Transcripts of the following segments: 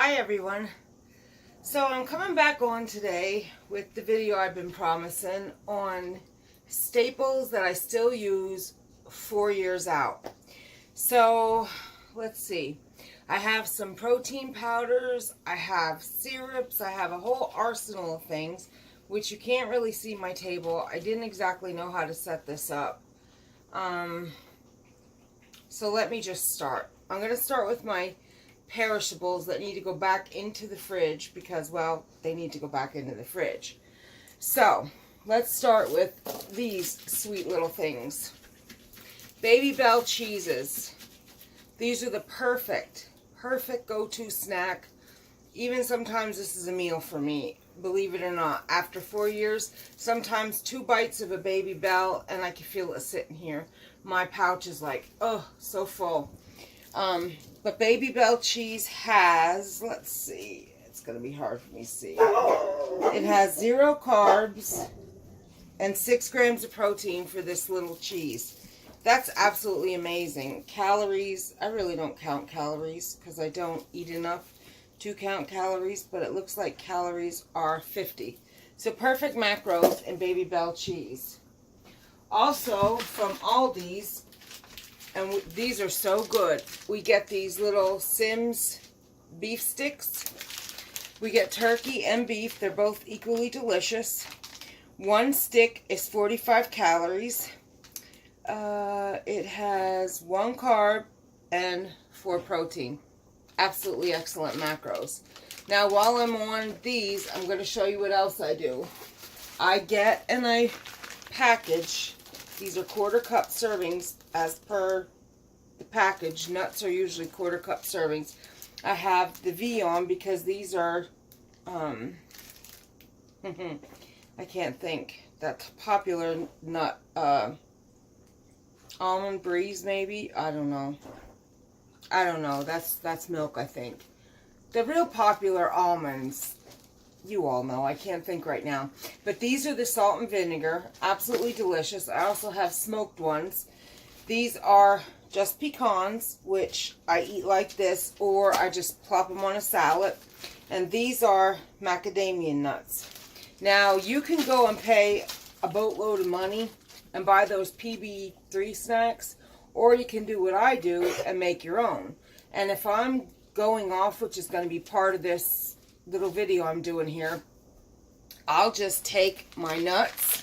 Hi everyone. So I'm coming back on today with the video I've been promising on staples that I still use 4 years out. So let's see. I have some protein powders, I have syrups, I have a whole arsenal of things, which you can't really see my table. I didn't exactly know how to set this up. So let me just start. I'm going to start with my perishables that need to go back into the fridge because, well, they need to go back into the fridge. So let's start with these sweet little things. Baby Bell cheeses. These are the perfect go-to snack. Even sometimes this is a meal for me, believe it or not. After 4 years, sometimes 2 bites of a Baby Bell and I can feel it sitting here. My pouch is like, oh, so full. But Baby Bell cheese has, let's see, it's going to be hard for me to see. It has 0 carbs and 6 grams of protein for this little cheese. That's absolutely amazing. Calories, I really don't count calories because I don't eat enough to count calories, but it looks like calories are 50. So perfect macros in Baby Bell cheese. Also from Aldi's, and these are so good, we get these little Sims beef sticks. We get turkey and beef. They're both equally delicious. 1 stick is 45 calories. It has 1 carb and 4 protein. Absolutely excellent macros. Now, while I'm on these, I'm going to show you what else I do. I get and I package. These are 1/4 cup servings as per the package. Nuts are usually 1/4 cup servings. I have the V on because these are, I can't think, that popular nut, almond breeze maybe? I don't know. That's milk, I think. The real popular almonds, you all know. I can't think right now. But these are the salt and vinegar. Absolutely delicious. I also have smoked ones. These are just pecans, which I eat like this, or I just plop them on a salad. And these are macadamia nuts. Now, you can go and pay a boatload of money and buy those PB3 snacks, or you can do what I do and make your own. And if I'm going off, which is going to be part of this little video I'm doing here, I'll just take my nuts,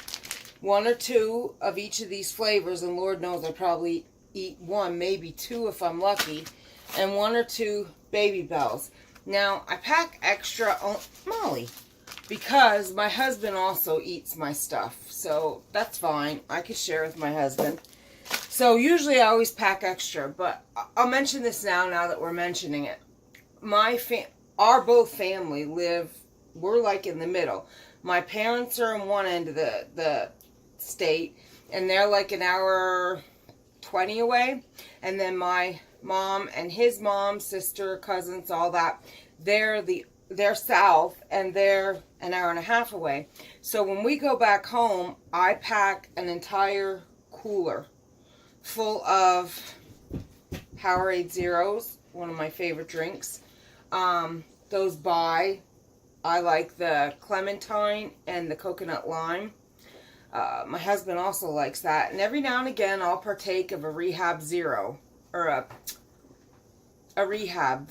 1 or 2 of each of these flavors, and Lord knows I probably eat 1, maybe 2 if I'm lucky, and 1 or 2 Baby Bells. Now, I pack extra Molly because my husband also eats my stuff, so that's fine. I could share with my husband. So usually I always pack extra, but I'll mention this now that we're mentioning it. Our both family we're like in the middle. My parents are on one end of the state, and they're like an hour 20 away. And then my mom and his mom, sister, cousins, all that, they're south, and they're an hour and a half away. So when we go back home, I pack an entire cooler full of Powerade Zeros, one of my favorite drinks. Those I like the clementine and the coconut lime. My husband also likes that. And every now and again, I'll partake of a Rehab Zero. Or a Rehab.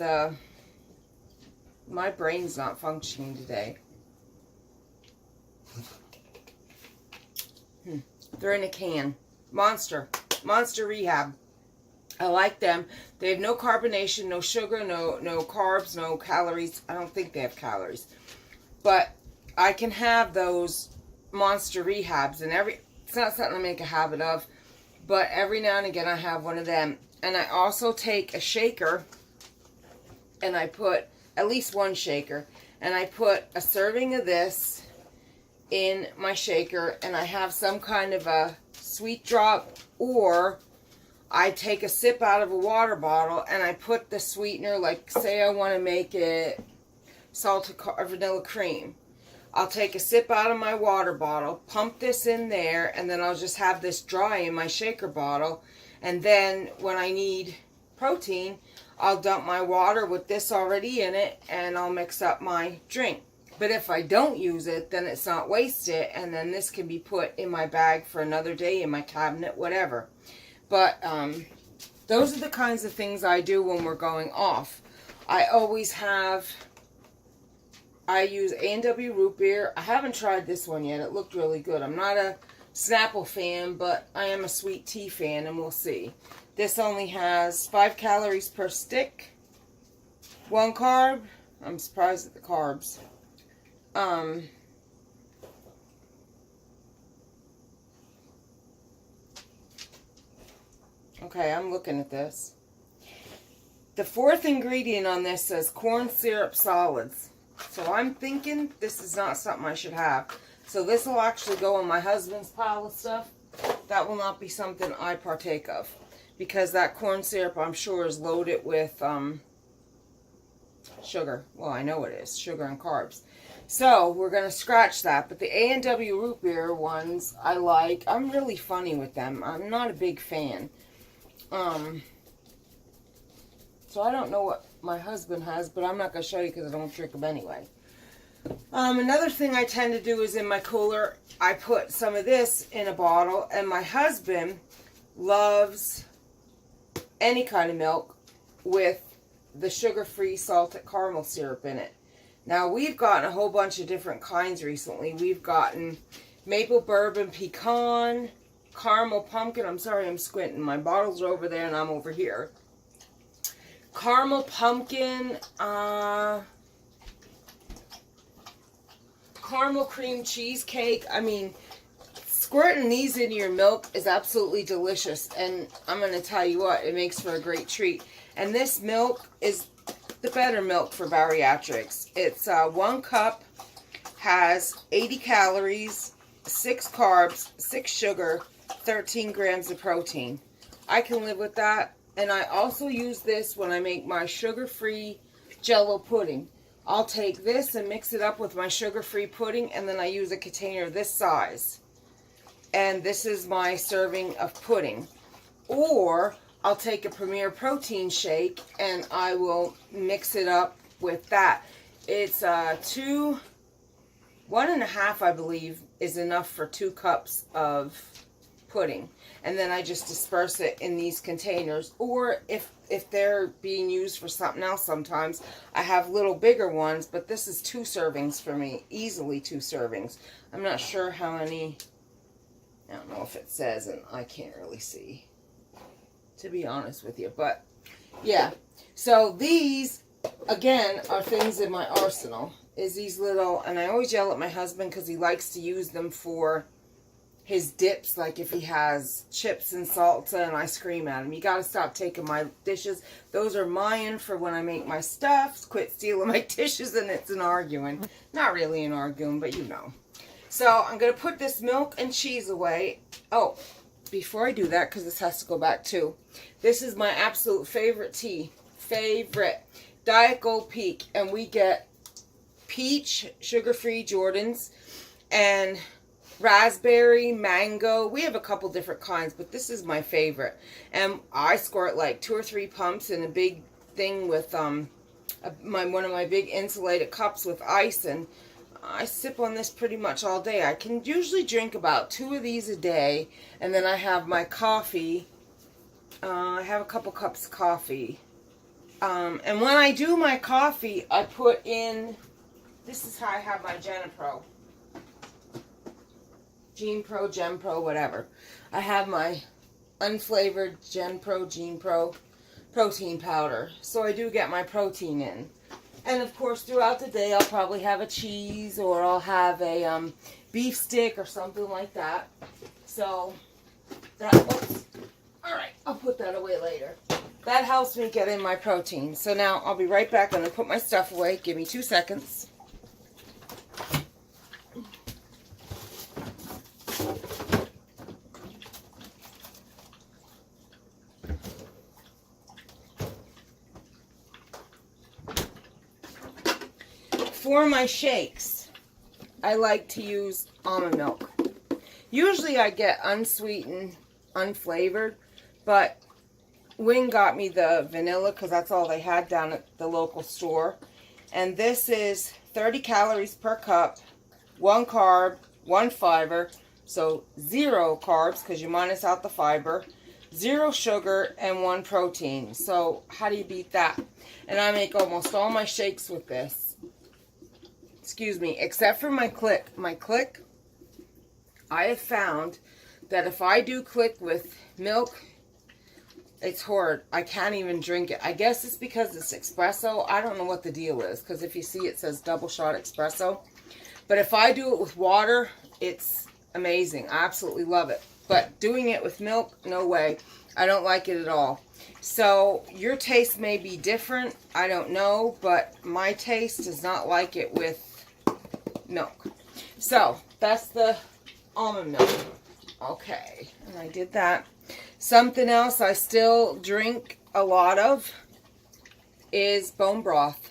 My brain's not functioning today. They're in a can. Monster Rehab. I like them. They have no carbonation, no sugar, no carbs, no calories. I don't think they have calories. But I can have those Monster Rehabs, and it's not something I make a habit of, but every now and again I have one of them. And I also take a shaker, and I put at least 1 shaker, and I put a serving of this in my shaker, and I have some kind of a sweet drop, or I take a sip out of a water bottle and I put the sweetener, like say I want to make it salted or vanilla cream. I'll take a sip out of my water bottle, pump this in there, and then I'll just have this dry in my shaker bottle. And then when I need protein, I'll dump my water with this already in it, and I'll mix up my drink. But if I don't use it, then it's not wasted, and then this can be put in my bag for another day, in my cabinet, whatever. But those are the kinds of things I do when we're going off. I use A&W root beer. I haven't tried this one yet. It looked really good. I'm not a Snapple fan, but I am a sweet tea fan, and we'll see. This only has 5 calories per stick, 1 carb. I'm surprised at the carbs. Okay, I'm looking at this. The 4th ingredient on this says corn syrup solids. So I'm thinking this is not something I should have. So this will actually go in my husband's pile of stuff. That will not be something I partake of. Because that corn syrup, I'm sure, is loaded with sugar. Well, I know it is. Sugar and carbs. So we're going to scratch that. But the A&W root beer ones, I like. I'm really funny with them. I'm not a big fan. So I don't know what my husband has, but I'm not going to show you because I don't drink them anyway. Another thing I tend to do is in my cooler, I put some of this in a bottle, and my husband loves any kind of milk with the sugar-free salted caramel syrup in it. Now, we've gotten a whole bunch of different kinds recently. We've gotten maple bourbon pecan, caramel pumpkin. I'm sorry, I'm squinting. My bottles are over there and I'm over here. Caramel pumpkin, caramel cream cheesecake. I mean, squirting these into your milk is absolutely delicious. And I'm going to tell you what, it makes for a great treat. And this milk is the better milk for bariatrics. It's 1 cup, has 80 calories, 6 carbs, 6 sugar, 13 grams of protein. I can live with that. And I also use this when I make my sugar-free Jell-O pudding. I'll take this and mix it up with my sugar-free pudding, and then I use a container this size. And this is my serving of pudding. Or I'll take a Premier Protein shake and I will mix it up with that. It's 1.5, I believe, is enough for 2 cups of pudding. And then I just disperse it in these containers. Or if they're being used for something else sometimes, I have little bigger ones, but this is 2 servings for me. Easily 2 servings. I'm not sure how many, I don't know if it says, and I can't really see, to be honest with you. But yeah, so these again are things in my arsenal, is these little, and I always yell at my husband because he likes to use them for his dips, like if he has chips and salsa, and I scream at him, you got to stop taking my dishes. Those are mine for when I make my stuff. Quit stealing my dishes. And it's an arguing. Not really an arguing, but you know. So I'm going to put this milk and cheese away. Oh, before I do that, because this has to go back too, this is my absolute favorite tea. Favorite. Diet Gold Peak. And we get peach, sugar-free Jordans, and raspberry, mango. We have a couple different kinds, but this is my favorite. And I squirt like 2 or 3 pumps in a big thing with one of my big insulated cups with ice, and I sip on this pretty much all day. I can usually drink about 2 of these a day, and then I have my coffee. I have a couple cups of coffee. And when I do my coffee, I put in, this is how I have my Genpro, Genpro, whatever. I have my unflavored Genpro protein powder. So I do get my protein in. And of course, throughout the day, I'll probably have a cheese, or I'll have a beef stick or something like that. So, oops. Alright, I'll put that away later. That helps me get in my protein. So now, I'll be right back. I'm going to put my stuff away. Give me 2 seconds. For my shakes, I like to use almond milk. Usually I get unsweetened, unflavored, but Wing got me the vanilla because that's all they had down at the local store. And this is 30 calories per cup, 1 carb, 1 fiber, so 0 carbs because you minus out the fiber, 0 sugar, and 1 protein. So how do you beat that? And I make almost all my shakes with this. Excuse me, except for my Click. My Click, I have found that if I do Click with milk, it's horrid. I can't even drink it. I guess it's because it's espresso. I don't know what the deal is, because if you see it says double shot espresso. But if I do it with water, it's amazing. I absolutely love it. But doing it with milk, no way. I don't like it at all. So your taste may be different. I don't know, but my taste does not like it with milk. So that's the almond milk. Okay, and I did that. Something else I still drink a lot of is bone broth.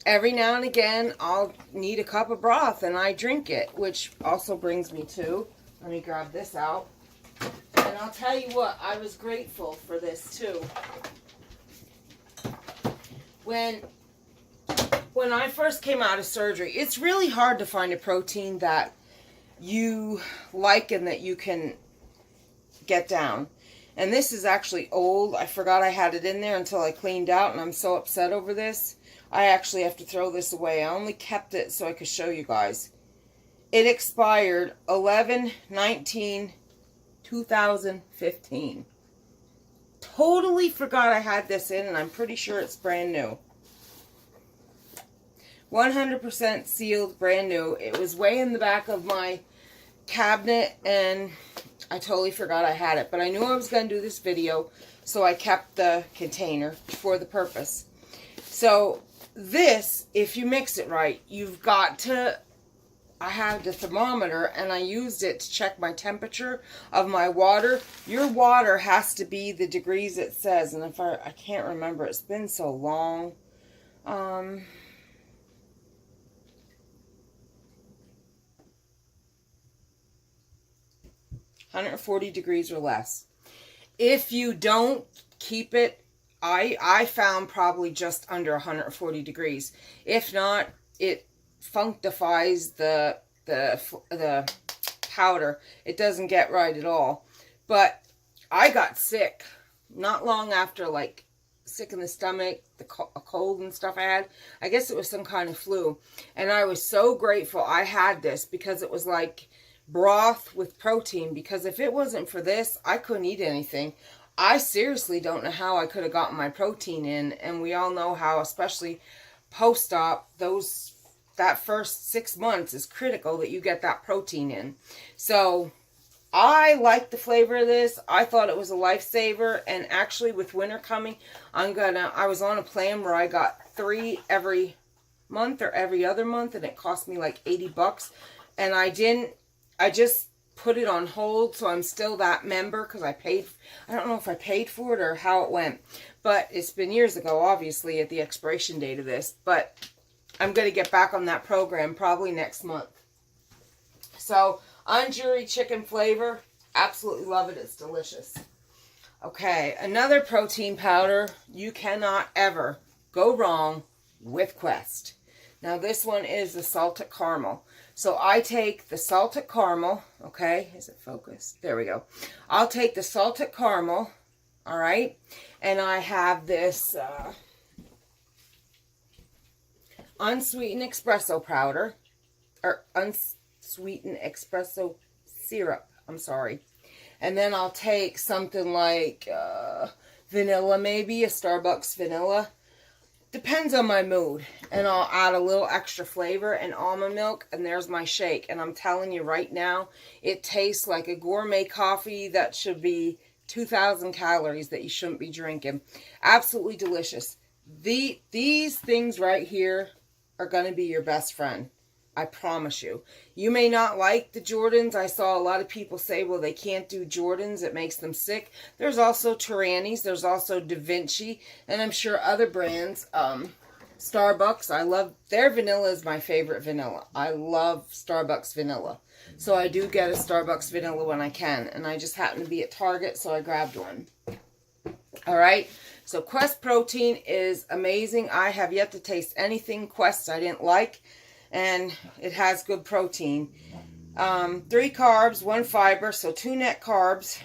Every now and again, I'll need a cup of broth and I drink it, which also brings me to, let me grab this out. And I'll tell you what, I was grateful for this too. When I first came out of surgery, it's really hard to find a protein that you like and that you can get down. And this is actually old. I forgot I had it in there until I cleaned out, and I'm so upset over this. I actually have to throw this away. I only kept it so I could show you guys. It expired 11/19/2015. Totally forgot I had this in, and I'm pretty sure it's brand new. 100% sealed, brand new. It was way in the back of my cabinet, and I totally forgot I had it. But I knew I was going to do this video, so I kept the container for the purpose. So this, if you mix it right, you've got to, I have the thermometer, and I used it to check my temperature of my water. Your water has to be the degrees it says, and if I can't remember, it's been so long. 140 degrees or less. If you don't keep it, I found probably just under 140 degrees. If not, it functifies the powder. It doesn't get right at all. But I got sick not long after, like sick in the stomach, a cold and stuff I had. I guess it was some kind of flu. And I was so grateful I had this, because it was like broth with protein, because if it wasn't for this, I couldn't eat anything. I seriously don't know how I could have gotten my protein in, and we all know how, especially post-op, that first 6 months is critical that you get that protein in. So I like the flavor of this. I thought it was a lifesaver, and actually with winter coming, I was on a plan where I got 3 every month or every other month, and it cost me like $80, and I just put it on hold, so I'm still that member, because I don't know if I paid for it or how it went, but it's been years ago, obviously, at the expiration date of this, but I'm going to get back on that program probably next month. So, Anjuri chicken flavor, absolutely love it, it's delicious. Okay, another protein powder, you cannot ever go wrong with Quest. Now this one is the salted caramel. So I take the salted caramel, okay, is it focused? There we go. I'll take the salted caramel, all right, and I have this unsweetened espresso powder, or unsweetened espresso syrup, I'm sorry. And then I'll take something like vanilla, maybe, a Starbucks vanilla. Depends on my mood, and I'll add a little extra flavor and almond milk, and there's my shake. And I'm telling you right now, it tastes like a gourmet coffee that should be 2,000 calories that you shouldn't be drinking. Absolutely delicious. These things right here are going to be your best friend. I promise you. You may not like the Jordans. I saw a lot of people say, well, they can't do Jordans. It makes them sick. There's also Tyrannies. There's also Da Vinci. And I'm sure other brands. Starbucks. I love their vanilla is my favorite vanilla. I love Starbucks vanilla. So I do get a Starbucks vanilla when I can. And I just happen to be at Target, so I grabbed one. All right. So Quest protein is amazing. I have yet to taste anything Quest I didn't like, and it has good protein. 3 carbs, 1 fiber, so 2 net carbs,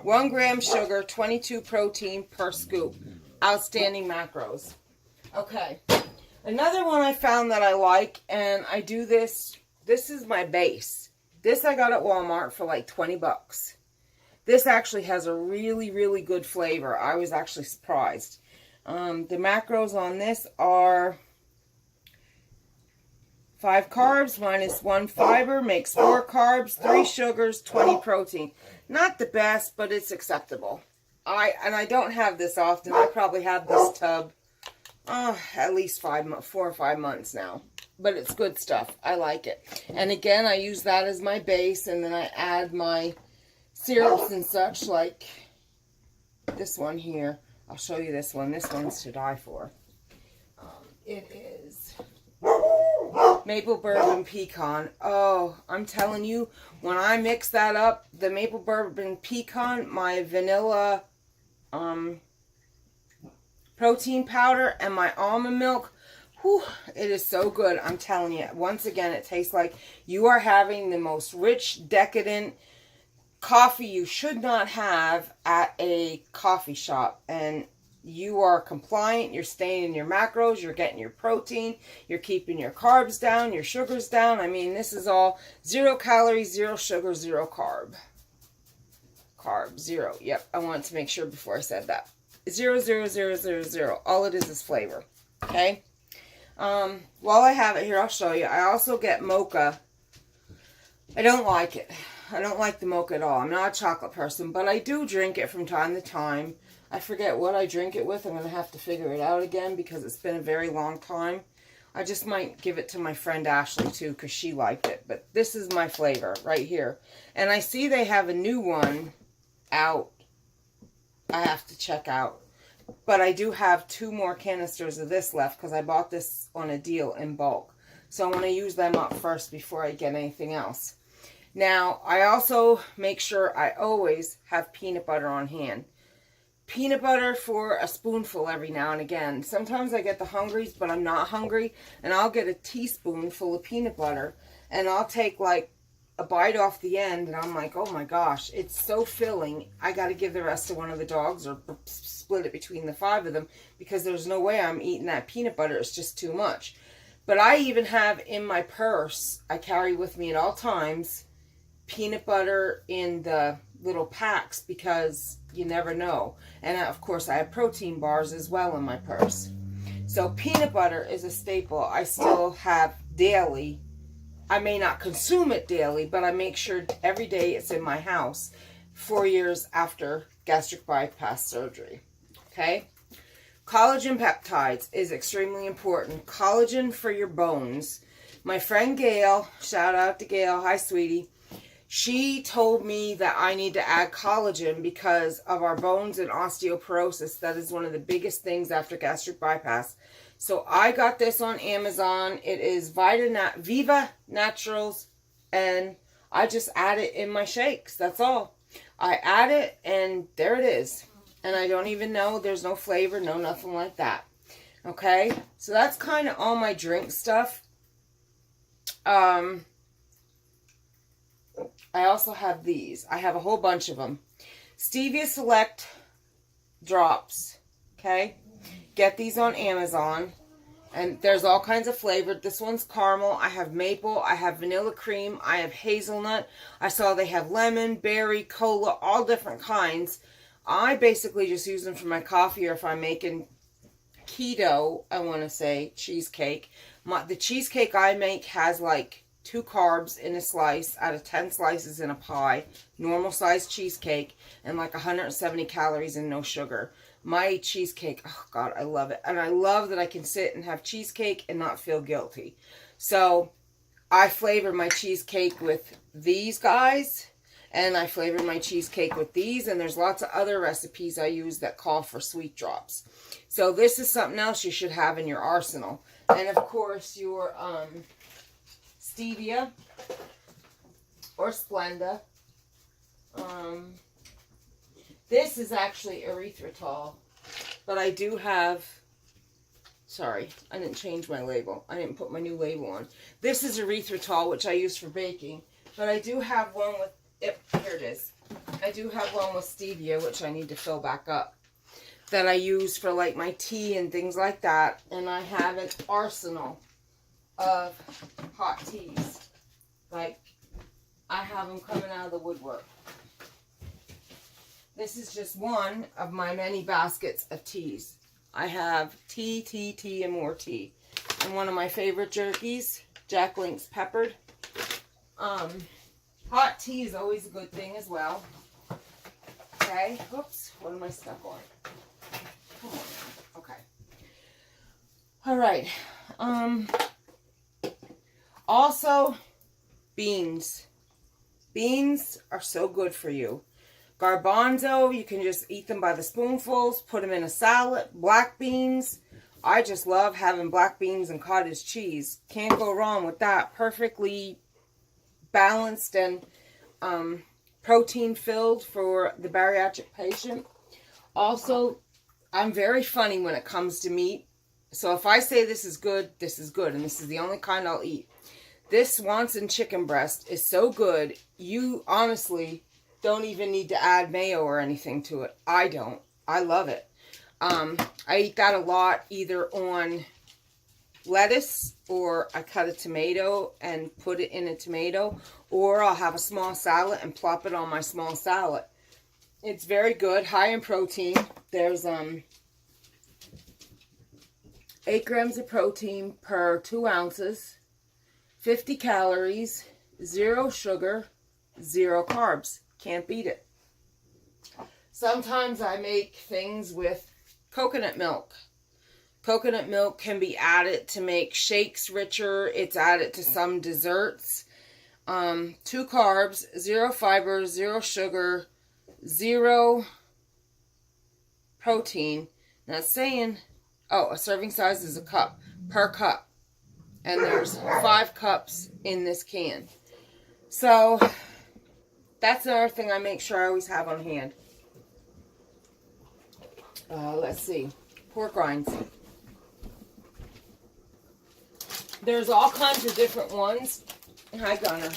1 gram sugar, 22 protein per scoop. Outstanding macros. Okay. Another one I found that I like, and I do this. This is my base. This I got at Walmart for like 20 bucks. This actually has a really, really good flavor. I was actually surprised. The macros on this are 5 carbs minus 1 fiber makes 4 carbs, 3 sugars, 20 protein. Not the best, but it's acceptable. I don't have this often. I probably have this tub at least 4 or 5 months now. But it's good stuff. I like it. And again, I use that as my base, and then I add my syrups and such, like this one here. I'll show you this one. This one's to die for. It is maple bourbon pecan. Oh, I'm telling you, when I mix that up, the maple bourbon pecan, my vanilla protein powder, and my almond milk, whew, it is so good. I'm telling you, once again, it tastes like you are having the most rich, decadent coffee you should not have at a coffee shop. And you are compliant, you're staying in your macros, you're getting your protein, you're keeping your carbs down, your sugars down. I mean, this is all 0 calories, 0 sugar, 0 carb. Carb, 0. Yep, I wanted to make sure before I said that. 0, 0, 0, 0, 0. All it is flavor. Okay? While I have it here, I'll show you. I also get mocha. I don't like it. I don't like the mocha at all. I'm not a chocolate person, but I do drink it from time to time. I forget what I drink it with. I'm going to have to figure it out again because it's been a very long time. I just might give it to my friend Ashley too because she liked it. But this is my flavor right here. And I see they have a new one out. I have to check out. But I do have 2 more canisters of this left because I bought this on a deal in bulk. So I want to use them up first before I get anything else. Now, I also make sure I always have peanut butter on hand. Peanut butter for a spoonful every now and again. Sometimes I get the hungries, but I'm not hungry. And I'll get a teaspoonful of peanut butter. And I'll take like a bite off the end. And I'm like, oh my gosh, it's so filling. I got to give the rest to one of the dogs or split it between the 5 of them. Because there's no way I'm eating that peanut butter. It's just too much. But I even have in my purse, I carry with me at all times, peanut butter in the little packs because you never know. And of course I have protein bars as well in my purse. So peanut butter is a staple I still have daily. I may not consume it daily, but I make sure every day it's in my house 4 years after gastric bypass surgery. Okay? Collagen peptides is extremely important. Collagen for your bones. My friend Gail, shout out to Gail, hi sweetie. She told me that I need to add collagen because of our bones and osteoporosis. That is one of the biggest things after gastric bypass. So I got this on Amazon. It is Viva Naturals, and I just add it in my shakes. That's all. I add it, and there it is. And I don't even know. There's no flavor, no nothing like that. Okay? So that's kind of all my drink stuff. I also have these. I have a whole bunch of them. Stevia Select drops. Okay? Get these on Amazon. And there's all kinds of flavor. This one's caramel. I have maple. I have vanilla cream. I have hazelnut. I saw they have lemon, berry, cola, all different kinds. I basically just use them for my coffee, or if I'm making keto, I want to say, cheesecake. The cheesecake I make has like 2 carbs in a slice out of 10 slices in a pie, normal size cheesecake, and like 170 calories and no sugar. My cheesecake, oh God, I love it. And I love that I can sit and have cheesecake and not feel guilty. So I flavor my cheesecake with these guys, and I flavor my cheesecake with these, and there's lots of other recipes I use that call for sweet drops. So this is something else you should have in your arsenal. And of course your stevia or Splenda. This is actually erythritol, but I do have, sorry, I didn't change my label. I didn't put my new label on. This is erythritol, which I use for baking, but I do have one with, here it is. I do have one with stevia, which I need to fill back up, that I use for like my tea and things like that. And I have an arsenal of hot teas. Like, I have them coming out of the woodwork. This is just one of my many baskets of teas. I have tea, and more tea. And one of my favorite jerkies, Jack Link's peppered. Hot tea is always a good thing as well. Okay, oops, what am I stuck on? Come on, okay. All right. Also, beans. Beans are so good for you. Garbanzo, you can just eat them by the spoonfuls, put them in a salad. Black beans, I just love having black beans and cottage cheese. Can't go wrong with that. Perfectly balanced and protein filled for the bariatric patient. Also, I'm very funny when it comes to meat. So if I say this is good, and this is the only kind I'll eat. This Swanson chicken breast is so good, you honestly don't even need to add mayo or anything to it. I don't. I love it. I eat that a lot, either on lettuce, or I cut a tomato and put it in a tomato, or I'll have a small salad and plop it on my small salad. It's very good, high in protein. There's 8 grams of protein per 2 ounces, 50 calories, 0 sugar, 0 carbs. Can't beat it. Sometimes I make things with coconut milk. Coconut milk can be added to make shakes richer. It's added to some desserts. 2 carbs, 0 fiber, 0 sugar, 0 protein. Now it's saying, oh, a serving size is a cup per cup. And there's 5 cups in this can. So that's another thing I make sure I always have on hand. Let's see. Pork rinds. There's all kinds of different ones. Hi, Gunner.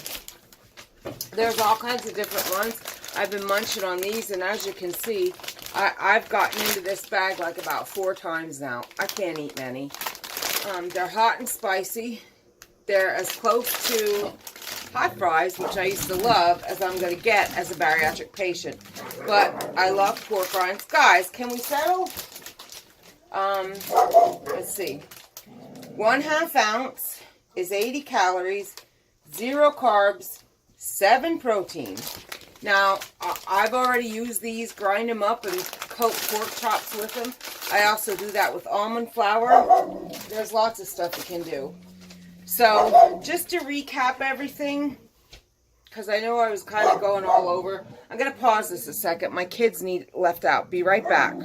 There's all kinds of different ones. I've been munching on these, and as you can see, I've gotten into this bag like about 4 times now. I can't eat many. They're hot and spicy. They're as close to hot fries, which I used to love, as I'm going to get as a bariatric patient. But I love pork rinds. Guys, can we settle? Let's see. 1/2 ounce is 80 calories, 0 carbs, 7 protein. Now, I've already used these, grind them up, and coat pork chops with them. I also do that with almond flour. There's lots of stuff you can do. So, just to recap everything, because I know I was kind of going all over, I'm going to pause this a second. My kids need left out. Be right back.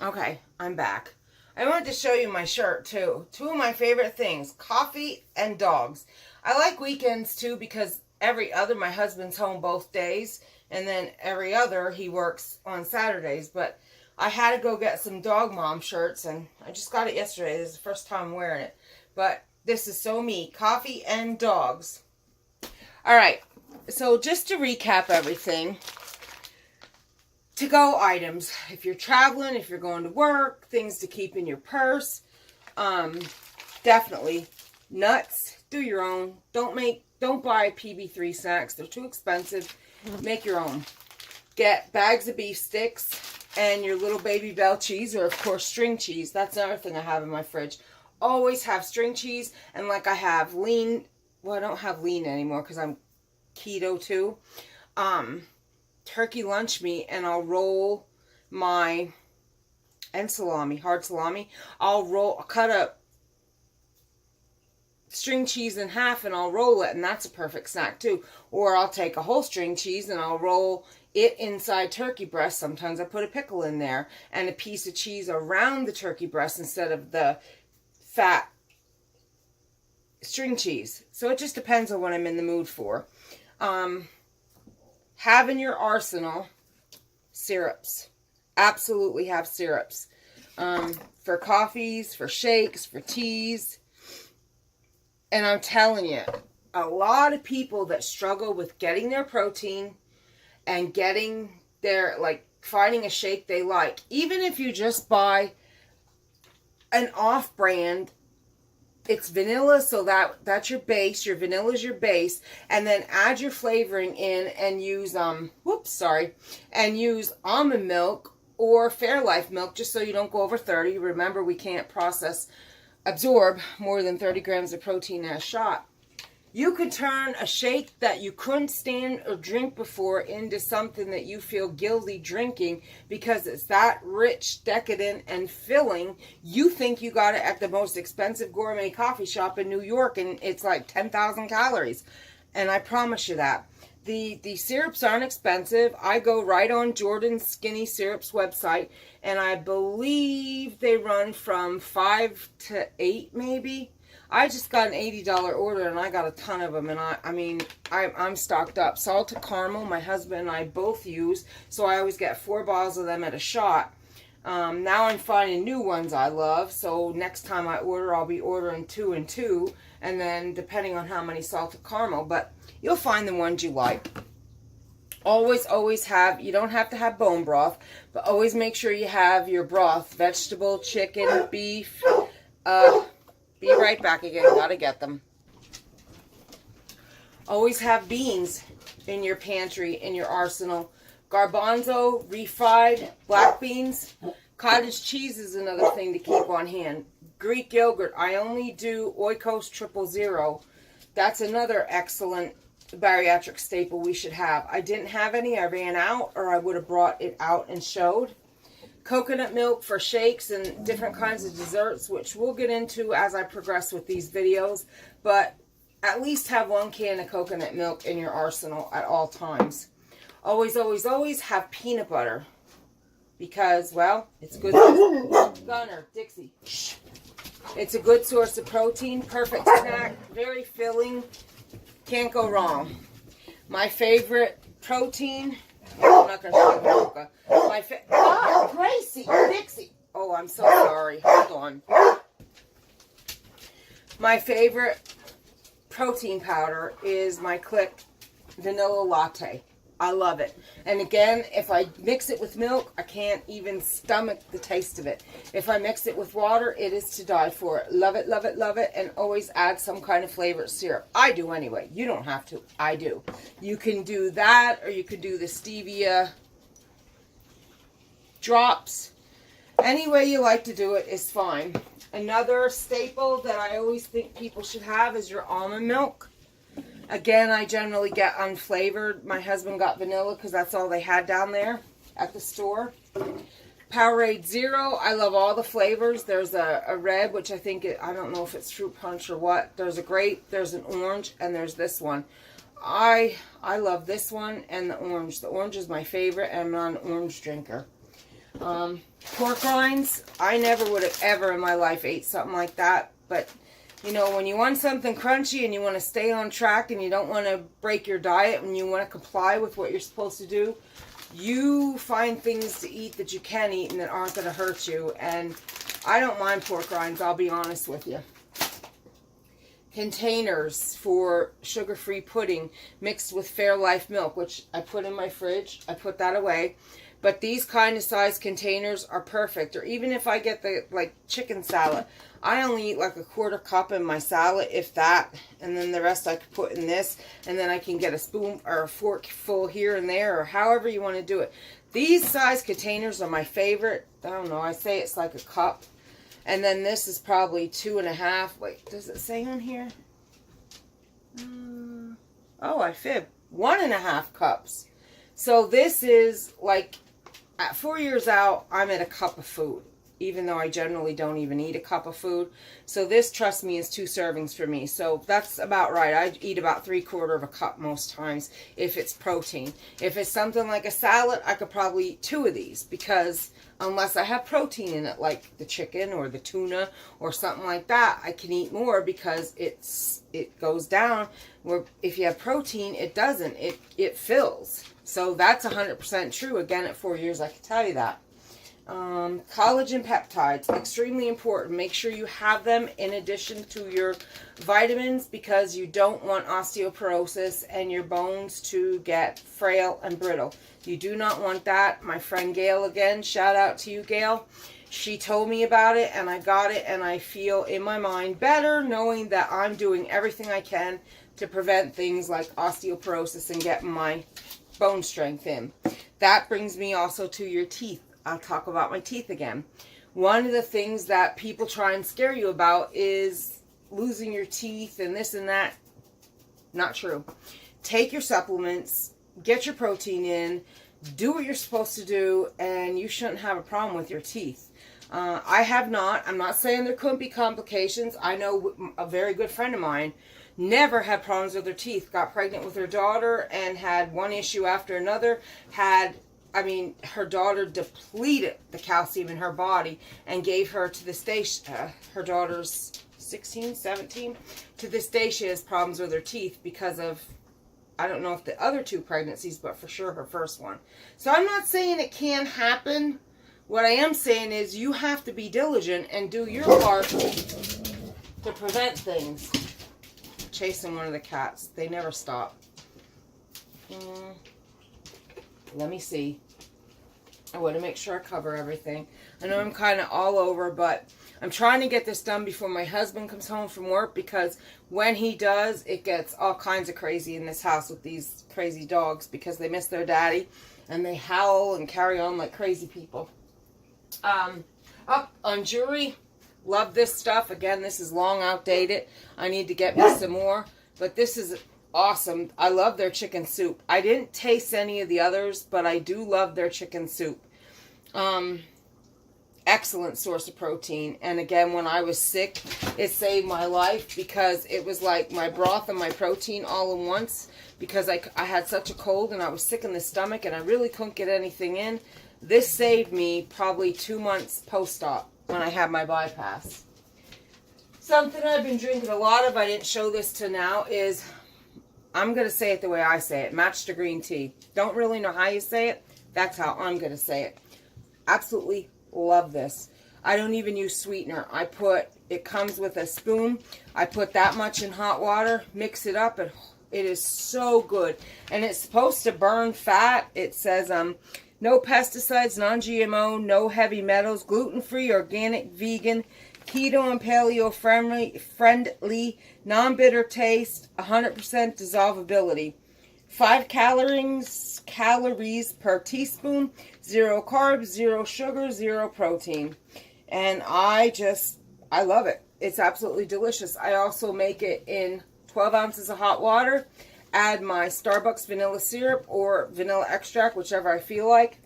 Okay, I'm back. I wanted to show you my shirt, too. 2 of my favorite things, coffee and dogs. I like weekends, too, because every other, my husband's home both days, and then every other, he works on Saturdays. But I had to go get some dog mom shirts, and I just got it yesterday. This is the first time I'm wearing it. But this is so me, coffee and dogs. All right, so just to recap everything, to-go items. If you're traveling, if you're going to work, things to keep in your purse. Definitely. Nuts, do your own. Don't buy PB3 snacks. They're too expensive. Make your own. Get bags of beef sticks and your little Baby Bell cheese, or of course string cheese. That's another thing I have in my fridge. Always have string cheese, and like I have lean, well, I don't have lean anymore because I'm keto too. Turkey lunch meat, and I'll roll my, and salami, hard salami. I'll cut up string cheese in half and I'll roll it, and that's a perfect snack too. Or I'll take a whole string cheese and I'll roll it inside turkey breast. Sometimes I put a pickle in there and a piece of cheese around the turkey breast instead of the fat string cheese. So it just depends on what I'm in the mood for. have in your arsenal syrups. Absolutely have syrups. For coffees, for shakes, for teas. And I'm telling you, a lot of people that struggle with getting their protein and getting their, like, finding a shake they like, even if you just buy an off-brand, it's vanilla, so that's your base. Your vanilla is your base, and then add your flavoring in and use and use almond milk or Fairlife milk, just so you don't go over 30. Remember, we can't absorb more than 30 grams of protein in a shot. You could turn a shake that you couldn't stand or drink before into something that you feel guilty drinking because it's that rich, decadent, and filling. You think you got it at the most expensive gourmet coffee shop in New York, and it's like 10,000 calories. And I promise you that. The syrups aren't expensive. I go right on Jordan's Skinny Syrups website, and I believe they run from 5 to 8 maybe. I just got an $80 order, and I got a ton of them, and I'm stocked up. Salted caramel, my husband and I both use, so I always get 4 bottles of them at a shot. Now I'm finding new ones I love, so next time I order, I'll be ordering 2 and 2, and then depending on how many salted caramel, but you'll find the ones you like. Always have, you don't have to have bone broth, but always make sure you have your broth, vegetable, chicken, beef. Be right back again, gotta get them. Always have beans in your pantry, in your arsenal. Garbanzo, refried, black beans. Cottage cheese is another thing to keep on hand. Greek yogurt, I only do Oikos 000. That's another excellent bariatric staple we should have. I didn't have any, I ran out, or I would have brought it out and showed. Coconut milk for shakes and different kinds of desserts, which we'll get into as I progress with these videos. But at least have 1 can of coconut milk in your arsenal at all times. Always have peanut butter. Because, well, it's good. Gunner, Dixie. Shh. It's a good source of protein. Perfect snack. Very filling. Can't go wrong. My favorite protein... I'm not going to show Mocha. Gracie, Dixie. Oh, I'm so sorry. Hold on. My favorite protein powder is my Click Vanilla Latte. I love it. And again, if I mix it with milk, I can't even stomach the taste of it. If I mix it with water, it is to die for. Love it, love it, love it. And always add some kind of flavored syrup. I do anyway. You don't have to. I do. You can do that, or you could do the stevia drops. Any way you like to do it is fine. Another staple that I always think people should have is your almond milk. Again, I generally get unflavored. My husband got vanilla because that's all they had down there at the store. Powerade Zero. I love all the flavors. There's a red, which I think, I don't know if it's fruit punch or what. There's a grape, there's an orange, and there's this one. I love this one and the orange. The orange is my favorite, and I'm not an orange drinker. Pork rinds. I never would have ever in my life ate something like that, but... You know, when you want something crunchy and you want to stay on track and you don't want to break your diet and you want to comply with what you're supposed to do, you find things to eat that you can eat and that aren't going to hurt you. And I don't mind pork rinds, I'll be honest with you. Containers for sugar-free pudding mixed with Fairlife milk, which I put in my fridge. I put that away. But these kind of size containers are perfect. Or even if I get the, like, chicken salad, I only eat like a 1/4 cup in my salad, if that. And then the rest I could put in this. And then I can get a spoon or a fork full here and there, or however you want to do it. These size containers are my favorite. I don't know, I say it's like a cup. And then this is probably 2.5. Wait, does it say on here? Oh, I fib. 1.5 cups. So this is like... At 4 years out, I'm at a cup of food. even though I generally don't even eat a cup of food. So this, trust me, is 2 servings for me. So that's about right. I eat about 3/4 of a cup most times if it's protein. If it's something like a salad, I could probably eat 2 of these, because unless I have protein in it, like the chicken or the tuna or something like that, I can eat more, because it goes down. Where if you have protein, it doesn't. It fills. So that's 100% true. Again, at 4 years, I can tell you that. Collagen peptides, extremely important. Make sure you have them in addition to your vitamins, because you don't want osteoporosis and your bones to get frail and brittle. You do not want that. My friend Gail, again, shout out to you, Gail. She told me about it, and I got it, and I feel in my mind better knowing that I'm doing everything I can to prevent things like osteoporosis and get my bone strength in. That brings me also to your teeth. I'll talk about my teeth again. One of the things that people try and scare you about is losing your teeth and this and that. Not true. Take your supplements, get your protein in, do what you're supposed to do, and you shouldn't have a problem with your teeth. I have not. I'm not saying there couldn't be complications. I know a very good friend of mine never had problems with her teeth. Got pregnant with her daughter and had one issue after another. Her daughter depleted the calcium in her body and gave her, to this day, her daughter's 16, 17. To this day, she has problems with her teeth because of, I don't know if the other 2 pregnancies, but for sure her first one. So I'm not saying it can't happen. What I am saying is you have to be diligent and do your part to prevent things. Chasing one of the cats. They never stop. Let me see. I want to make sure I cover everything. I know I'm kind of all over, but I'm trying to get this done before my husband comes home from work, because when he does, it gets all kinds of crazy in this house with these crazy dogs, because they miss their daddy and they howl and carry on like crazy people. Up on jewelry, love this stuff. Again, this is long outdated. I need to get me some more, but this is awesome. I love their chicken soup. I didn't taste any of the others, but I do love their chicken soup. Excellent source of protein. And again, when I was sick, it saved my life, because it was like my broth and my protein all in once, because I had such a cold and I was sick in the stomach and I really couldn't get anything in. This saved me probably 2 months post-op when I had my bypass. Something I've been drinking a lot of, I didn't show this to now, is, I'm going to say it the way I say it, match to green tea. Don't really know how you say it. That's how I'm going to say it. Absolutely love this. I don't even use sweetener. It comes with a spoon. I put that much in hot water, mix it up, and it is so good. And it's supposed to burn fat. It says, no pesticides, non-GMO, no heavy metals, gluten-free, organic, vegan, keto and paleo friendly, non-bitter taste, 100% dissolvability. 5 calories per teaspoon, 0 carbs, 0 sugar, 0 protein. And I love it. It's absolutely delicious. I also make it in 12 ounces of hot water, add my Starbucks vanilla syrup or vanilla extract, whichever I feel like,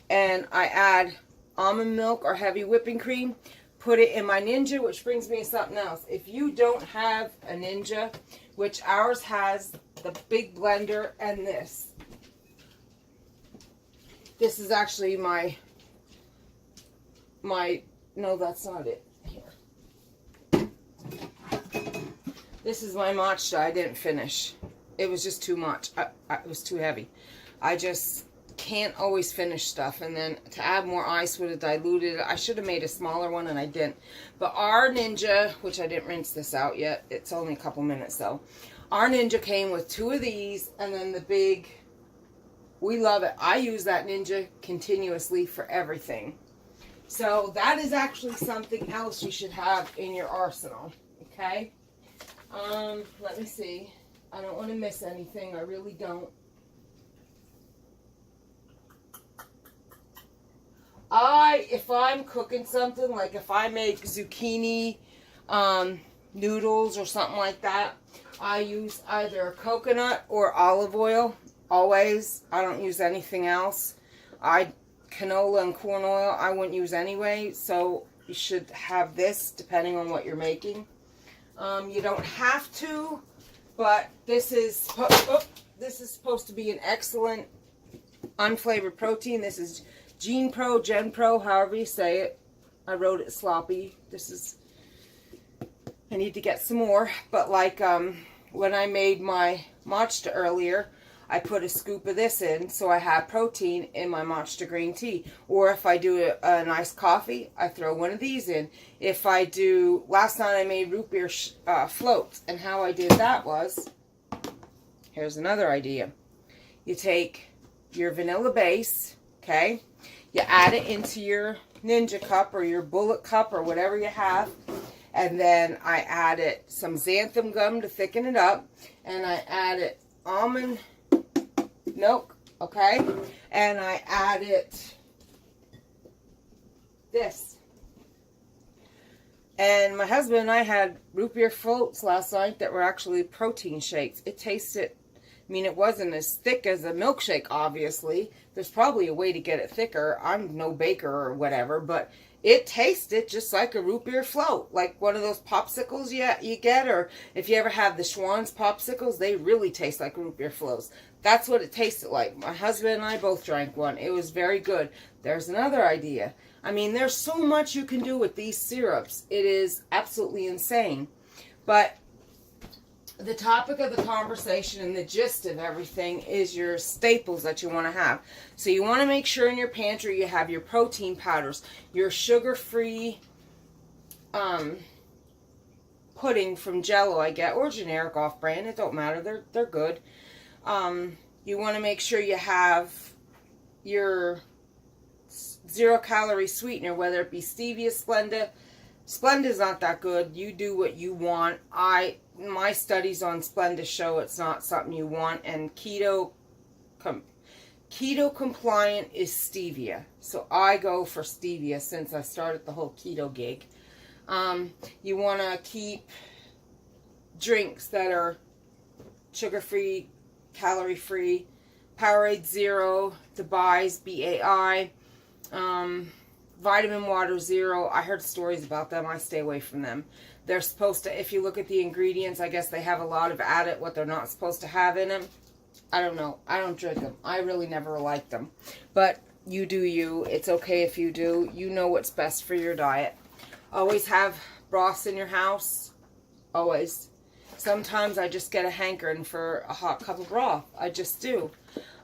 and I add almond milk or heavy whipping cream, put it in my Ninja, which brings me to something else. If you don't have a Ninja, which ours has the big blender and this is actually no, that's not it. Here. This is my matcha. I didn't finish. It was just too much. It was too heavy. I just can't always finish stuff. And then to add more ice would have diluted it. I should have made a smaller one and I didn't. But our Ninja, which I didn't rinse this out yet. It's only a couple minutes though. Our Ninja came with 2 of these and then the big. We love it. I use that Ninja continuously for everything. So that is actually something else you should have in your arsenal. Okay? Let me see. I don't want to miss anything. I really don't. If I'm cooking something, like if I make zucchini noodles or something like that, I use either coconut or olive oil. Always. I don't use anything else. canola and corn oil I wouldn't use anyway, so you should have this depending on what you're making. You don't have to, but this is supposed to be an excellent unflavored protein. This is Gen Pro, however you say it. I wrote it sloppy. I need to get some more, but like when I made my matcha earlier, I put a scoop of this in, so I have protein in my matcha green tea. Or if I do a nice coffee, I throw one of these in. If I do, last night I made root beer floats, and how I did that was, here's another idea. You take your vanilla base, okay, you add it into your Ninja cup or your Bullet cup or whatever you have, and then I added some xanthan gum to thicken it up, and I added almond milk, okay, and I added this. And my husband and I had root beer floats last night that were actually protein shakes. It tasted, I mean, it wasn't as thick as a milkshake, obviously. There's probably a way to get it thicker. I'm no baker or whatever, but it tasted just like a root beer float, like one of those popsicles you get, or if you ever have the Schwann's popsicles, they really taste like root beer floats. That's what it tasted like. My husband and I both drank one. It was very good. There's another idea. I mean, there's so much you can do with these syrups. It is absolutely insane. But the topic of the conversation and the gist of everything is your staples that you want to have. So you want to make sure in your pantry you have your protein powders, your sugar-free pudding from Jell-O I get, or generic off-brand. It don't matter. They're good. You want to make sure you have your zero-calorie sweetener, whether it be stevia, Splenda. Splenda's not that good. You do what you want. My studies on Splenda show it's not something you want, and keto compliant is stevia. So I go for stevia since I started the whole keto gig. You want to keep drinks that are sugar-free, calorie-free. Powerade Zero, Dubai's BAI, Vitamin Water Zero. I heard stories about them. I stay away from them. They're supposed to, if you look at the ingredients, I guess they have a lot of added what they're not supposed to have in them. I don't know. I don't drink them. I really never liked them. But you do you. It's okay if you do. You know what's best for your diet. Always have broths in your house. Always. Sometimes I just get a hankering for a hot cup of broth. I just do.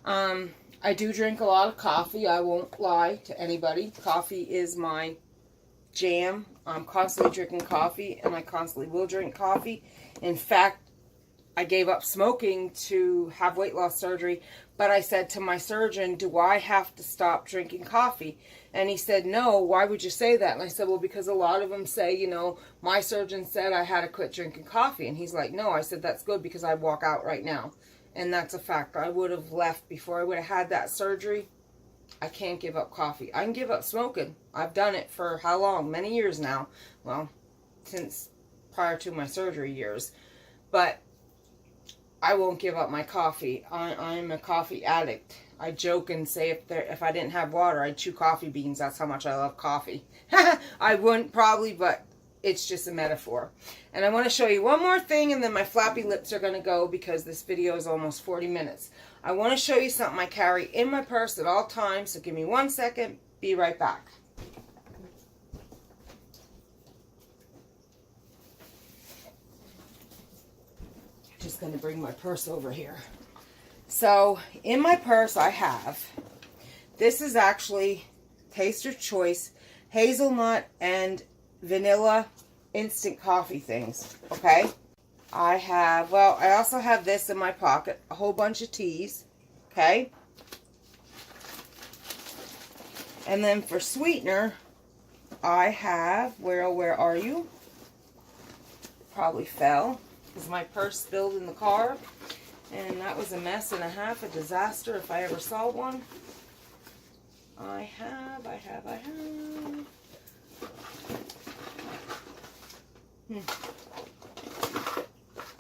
I do drink a lot of coffee. I won't lie to anybody. Coffee is my jam. I'm constantly drinking coffee, and I constantly will drink coffee. In fact, I gave up smoking to have weight loss surgery, but I said to my surgeon, do I have to stop drinking coffee? And he said, no, why would you say that? And I said, well, because a lot of them say, you know, my surgeon said I had to quit drinking coffee. And he's like, no. I said, that's good because I'd walk out right now. And that's a fact. I would have left before I would have had that surgery. I can't give up coffee. I can give up smoking. I've done it for how long? Many years now. Well, since prior to my surgery years. But I won't give up my coffee. I'm a coffee addict. I joke and say if I didn't have water, I'd chew coffee beans. That's how much I love coffee. I wouldn't probably, but it's just a metaphor. And I want to show you one more thing, and then my flappy lips are going to go because this video is almost 40 minutes. I want to show you something I carry in my purse at all times, so give me 1 second. Be right back. Just going to bring my purse over here. So, in my purse I have, this is actually Taster's Choice hazelnut and vanilla instant coffee things, okay? I also have this in my pocket, a whole bunch of teas, okay? And then for sweetener, I have, where are you? Probably fell, because my purse spilled in the car, and that was a mess and a half, a disaster if I ever saw one. I have.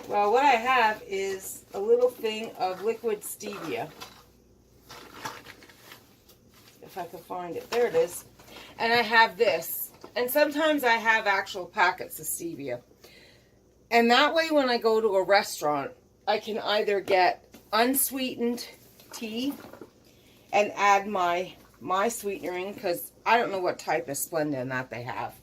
Well, what I have is a little thing of liquid stevia. if I can find it. There it is. And I have this. And sometimes I have actual packets of stevia. And that way when I go to a restaurant, I can either get unsweetened tea and add my sweetener, because I don't know what type of Splenda in that they have.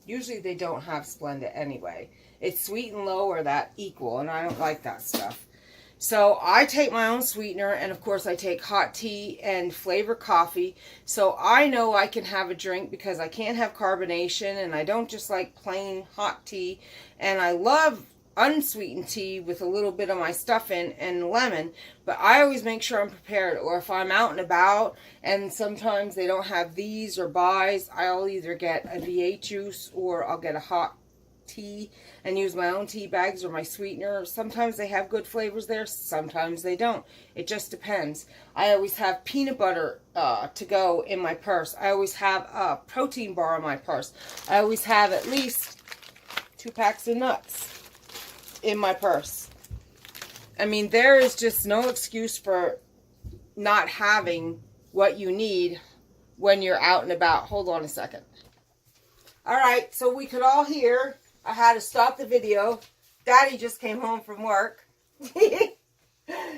Usually they don't have Splenda anyway. It's sweet and low or that equal, and I don't like that stuff. So I take my own sweetener, and of course I take hot tea and flavor coffee. So I know I can have a drink because I can't have carbonation, and I don't just like plain hot tea. And I love unsweetened tea with a little bit of my stuff in and lemon, but I always make sure I'm prepared. Or if I'm out and about and sometimes they don't have these or buys, I'll either get a V8 juice or I'll get a hot tea and use my own tea bags or my sweetener. Sometimes they have good flavors there, sometimes they don't. It just depends. I always have peanut butter to go in my purse. I always have a protein bar in my purse. I always have at least 2 packs of nuts in my purse. I mean, there is just no excuse for not having what you need when you're out and about. Hold on a second. Alright, so we could all hear I had to stop the video. Daddy just came home from work.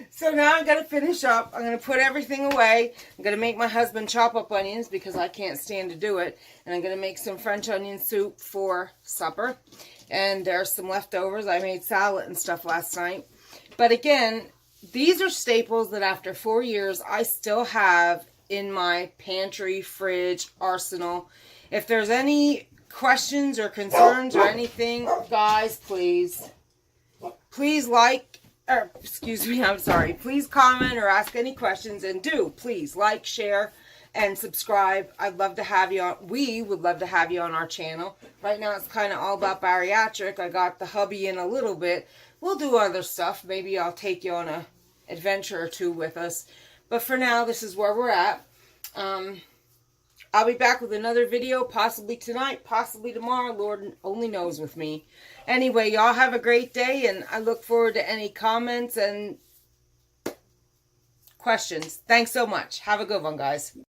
So now I'm going to finish up. I'm going to put everything away. I'm going to make my husband chop up onions because I can't stand to do it. And I'm going to make some French onion soup for supper. And there's some leftovers. I made salad and stuff last night. But again, these are staples that after 4 years, I still have in my pantry, fridge, arsenal. If there's any questions or concerns or anything, guys, please like, or excuse me, I'm sorry. Please comment or ask any questions. And do, please, like, share, and subscribe. I'd love to have you on. We would love to have you on our channel. Right now it's kind of all about bariatric. I got the hubby in a little bit. We'll do other stuff. Maybe I'll take you on a adventure or two with us. But for now, this is where we're at. I'll be back with another video, possibly tonight, possibly tomorrow. Lord only knows with me. Anyway, y'all have a great day, and I look forward to any comments and questions. Thanks so much. Have a good one, guys.